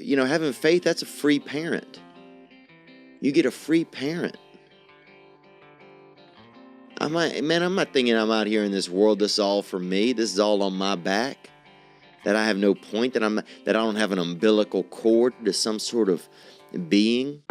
having faith, that's a free parent. You get a free parent. I'm not thinking I'm out here in this world, this is all for me, this is all on my back, that I have no point, that I don't have an umbilical cord to some sort of being.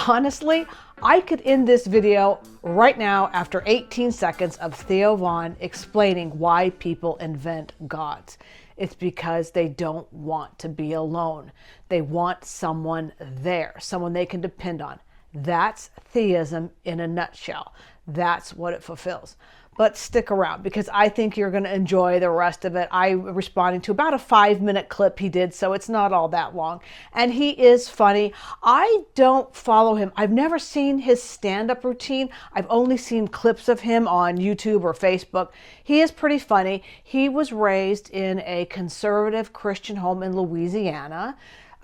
Honestly, I could end this video right now after 18 seconds of Theo'd explaining why people invent gods. It's because they don't want to be alone. They want someone there, someone they can depend on. That's theism in a nutshell. That's what it fulfills. But stick around because I think you're going to enjoy the rest of it. I'm responding to about a 5-minute clip he did, so it's not all that long. And he is funny. I don't follow him. I've never seen his stand-up routine. I've only seen clips of him on YouTube or Facebook. He is pretty funny. He was raised in a conservative Christian home in Louisiana.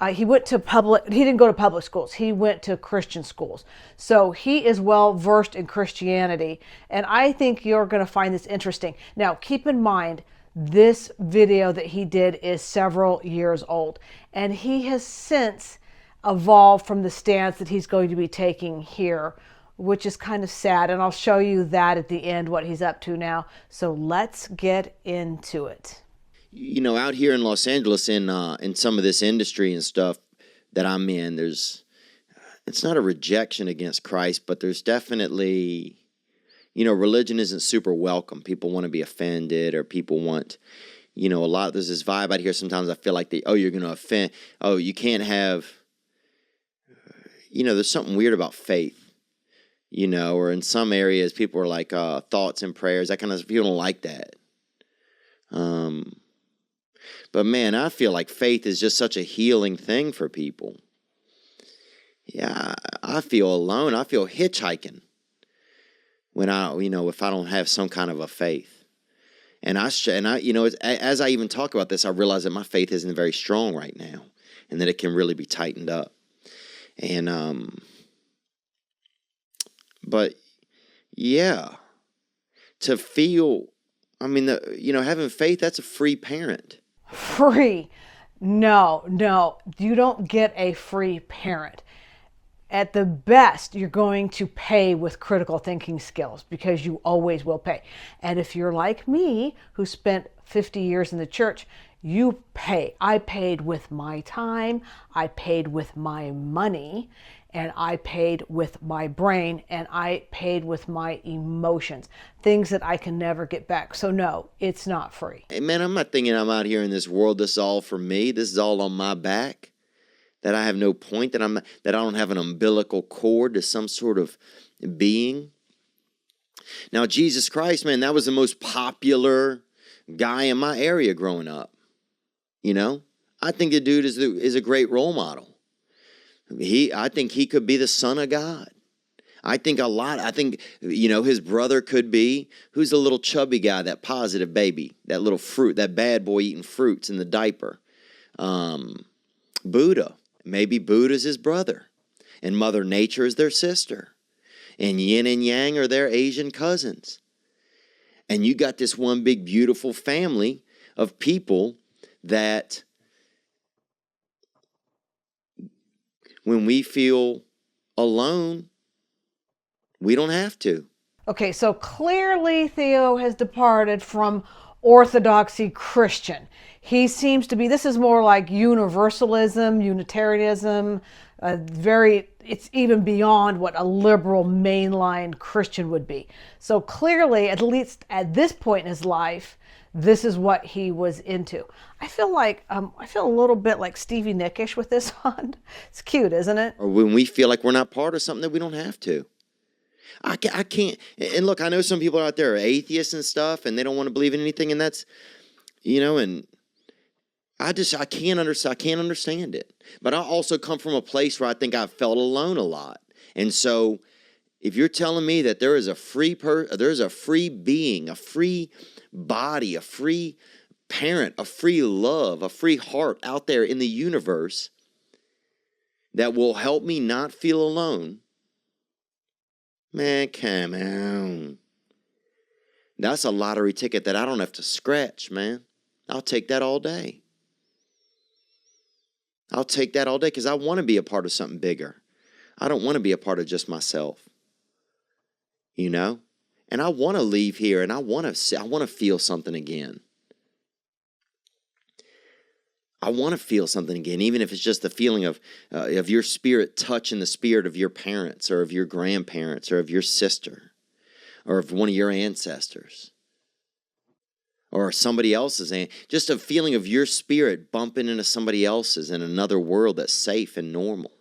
He didn't go to public schools. He went to Christian schools. So he is well versed in Christianity. And I think you're going to find this interesting. Now, keep in mind, this video that he did is several years old. And he has since evolved from the stance that he's going to be taking here, which is kind of sad. And I'll show you that at the end, what he's up to now. So let's get into it. Out here in Los Angeles, in some of this industry and stuff that I'm in, it's not a rejection against Christ, but there's definitely, religion isn't super welcome. People want to be offended, or people want, there's this vibe out here. Sometimes I feel like you're going to offend. Oh, you can't have, there's something weird about faith, or in some areas people are like thoughts and prayers. That kind of, people don't like that. But man, I feel like faith is just such a healing thing for people. Yeah, I feel alone. I feel hitchhiking when if I don't have some kind of a faith. And as I even talk about this, I realize that my faith isn't very strong right now, and that it can really be tightened up. And but yeah, to feel, having faith, that's a free parent. Free? No, you don't get a free parent. At the best, you're going to pay with critical thinking skills, because you always will pay. And if you're like me, who spent 50 years in the church, you pay. I paid with my time, I paid with my money, and I paid with my brain, and I paid with my emotions, things that I can never get back. So no, it's not free. Hey man, I'm not thinking I'm out here in this world, this is all for me, this is all on my back, that I have no point, that I don't have an umbilical cord to some sort of being. Now, Jesus Christ, man, that was the most popular guy in my area growing up. I think the dude is a great role model. I think he could be the son of God. I think his brother could be, who's the little chubby guy, that positive baby, that little fruit, that bad boy eating fruits in the diaper. Buddha. Maybe Buddha's his brother, and Mother Nature is their sister, and yin and yang are their Asian cousins. And you got this one big beautiful family of people that, when we feel alone, we don't have to. Okay, so clearly Theo has departed from orthodoxy Christian. He seems to be, this is more like universalism, Unitarianism, it's even beyond what a liberal mainline Christian would be. So clearly, at least at this point in his life, this is what he was into. I feel a little bit like Stevie Nickish with this on. It's cute, isn't it? Or when we feel like we're not part of something that we don't have to. I can't, and look, I know some people out there are atheists and stuff, and they don't want to believe in anything, and that's, and I can't understand it. But I also come from a place where I think I've felt alone a lot. And so if you're telling me that there is a free being, a free body, a free parent, a free love, a free heart out there in the universe that will help me not feel alone, man, come on. That's a lottery ticket that I don't have to scratch, man. I'll take that all day. I'll take that all day because I want to be a part of something bigger. I don't want to be a part of just myself. You know? And I want to leave here and I want to feel something again. I want to feel something again, even if it's just the feeling of your spirit touching the spirit of your parents or of your grandparents or of your sister or of one of your ancestors or somebody else's. Just a feeling of your spirit bumping into somebody else's in another world that's safe and normal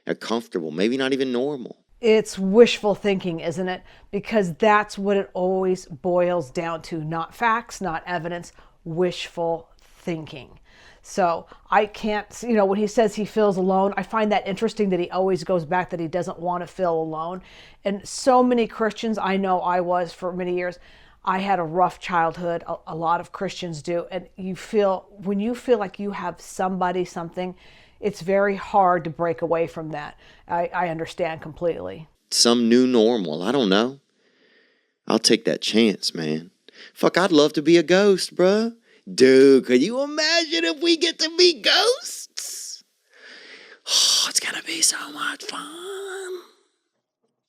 and comfortable, maybe not even normal. It's wishful thinking, isn't it? Because that's what it always boils down to. Not facts, not evidence, wishful thinking. So I can't, when he says he feels alone, I find that interesting that he always goes back that he doesn't want to feel alone. And so many Christians, I know I was for many years, I had a rough childhood. A lot of Christians do. And when you feel like you have somebody, something, it's very hard to break away from that. I understand completely. Some new normal. I don't know. I'll take that chance, man. Fuck, I'd love to be a ghost, bruh. Dude, could you imagine if we get to be ghosts? Oh, it's gonna be so much fun.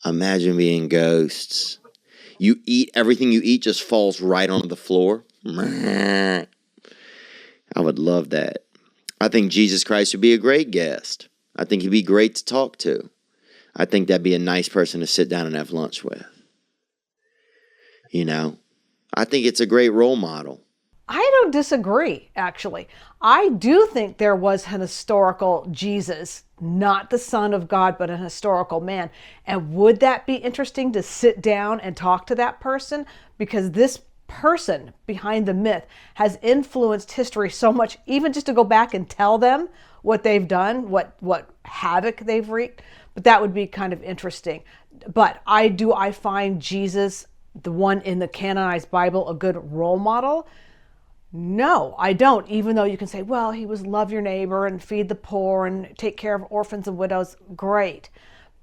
Imagine being ghosts. You eat, everything you eat just falls right onto the floor. I would love that. I think Jesus Christ would be a great guest. I think he'd be great to talk to. I think that'd be a nice person to sit down and have lunch with. I think it's a great role model. I don't disagree, actually. I do think there was an historical Jesus, not the Son of God, but an historical man. And would that be interesting to sit down and talk to that person? Because this person behind the myth has influenced history so much, even just to go back and tell them what they've done, what havoc they've wreaked. But that would be kind of interesting. But I find Jesus, the one in the canonized Bible, a good role model? No, I don't. Even though you can say, well, he was love your neighbor and feed the poor and take care of orphans and widows. Great.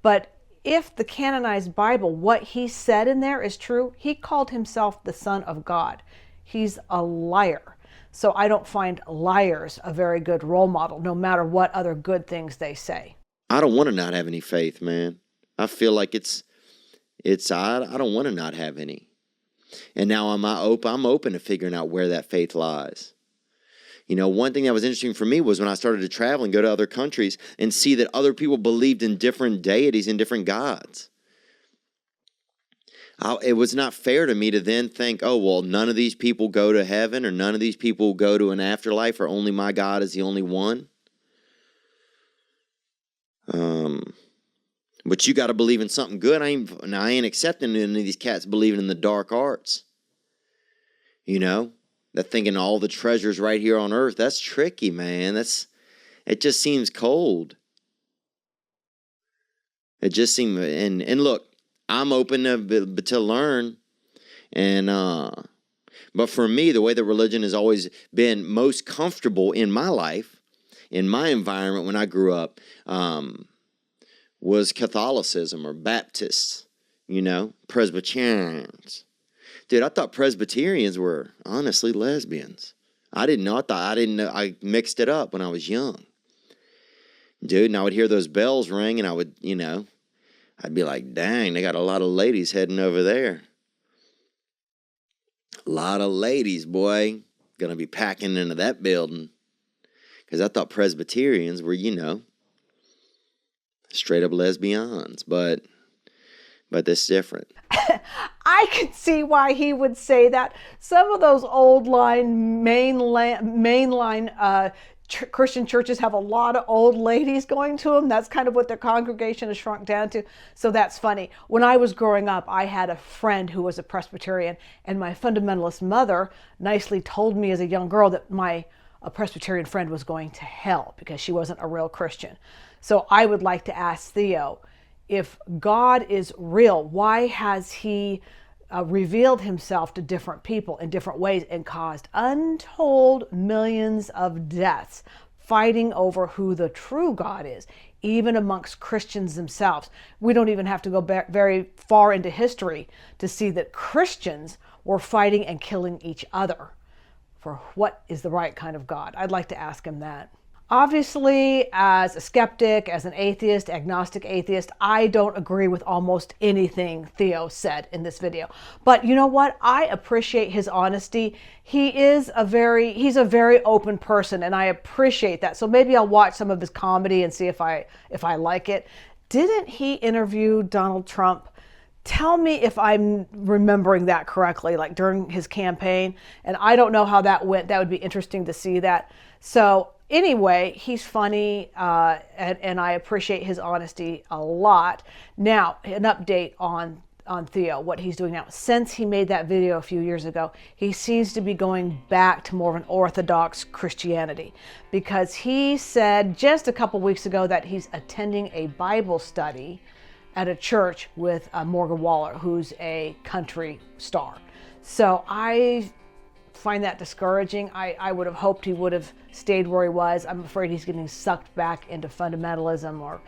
But if the canonized Bible, what he said in there is true, he called himself the Son of God. He's a liar. So I don't find liars a very good role model, no matter what other good things they say. I don't want to not have any faith, man. I feel like I don't want to not have any. And now I'm open to figuring out where that faith lies. One thing that was interesting for me was when I started to travel and go to other countries and see that other people believed in different deities and different gods. It was not fair to me to then think, oh, well, none of these people go to heaven or none of these people go to an afterlife or only my God is the only one. But you got to believe in something good. I ain't accepting any of these cats believing in the dark arts. They're thinking all the treasures right here on earth. That's tricky, man. It just seems cold. It just seems, and look, I'm open to learn, but for me, the way that religion has always been most comfortable in my life, in my environment when I grew up, was Catholicism or Baptists, Presbyterians. Dude, I thought Presbyterians were honestly lesbians. I didn't know. I mixed it up when I was young. Dude, and I would hear those bells ring and I would, I'd be like, dang, they got a lot of ladies heading over there. A lot of ladies, boy, gonna be packing into that building. Because I thought Presbyterians were, straight up lesbians, but this is different. I could see why he would say that. Some of those old line mainline Christian churches have a lot of old ladies going to them. That's kind of what their congregation has shrunk down to. So that's funny. When I was growing up, I had a friend who was a Presbyterian, and my fundamentalist mother nicely told me as a young girl that a Presbyterian friend was going to hell because she wasn't a real Christian. So I would like to ask Theo, if God is real, why has he revealed himself to different people in different ways and caused untold millions of deaths fighting over who the true God is? even amongst Christians themselves. We don't even have to go back very far into history to see that Christians were fighting and killing each other for what is the right kind of God. I'd like to ask him that. Obviously, as a skeptic, as an atheist, agnostic atheist, I don't agree with almost anything Theo said in this video. But you know what? I appreciate his honesty. He's a very open person, and I appreciate that. So maybe I'll watch some of his comedy and see if I like it. Didn't he interview Donald Trump? Tell me if I'm remembering that correctly, like during his campaign. And I don't know how that went. That would be interesting to see that. So anyway, he's funny, and I appreciate his honesty a lot. Now, an update on Theo, what he's doing now. Since he made that video a few years ago, he seems to be going back to more of an Orthodox Christianity, because he said just a couple weeks ago that he's attending a Bible study at a church with Morgan Waller, who's a country star. So I find that discouraging. I would have hoped he would have stayed where he was. I'm afraid he's getting sucked back into fundamentalism, or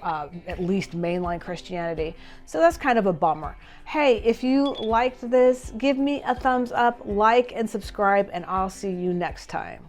at least mainline Christianity. So that's kind of a bummer. Hey, if you liked this, give me a thumbs up, like and subscribe, and I'll see you next time.